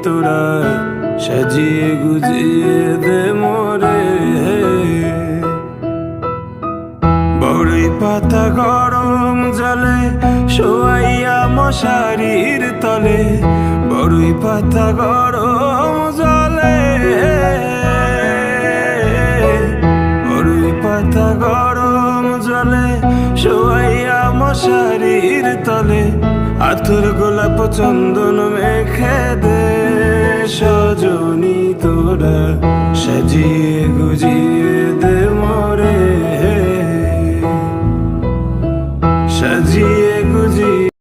তোরা সাজিয়ে গুজিয়ে দে মোরে। বড়ই পাতা গরম জলে শোয়াইয়া মশারির তলে, বড়ই পাতা গরম জলে, বড়ই পাতা গরম জলে শোয়াইয়া মশারির তলে, আতর গোলাপ চন্দন মেখে দে সজনী তোরা সাজিয়ে গুজিয়ে দে মোরে, সাজিয়ে গুজিয়ে।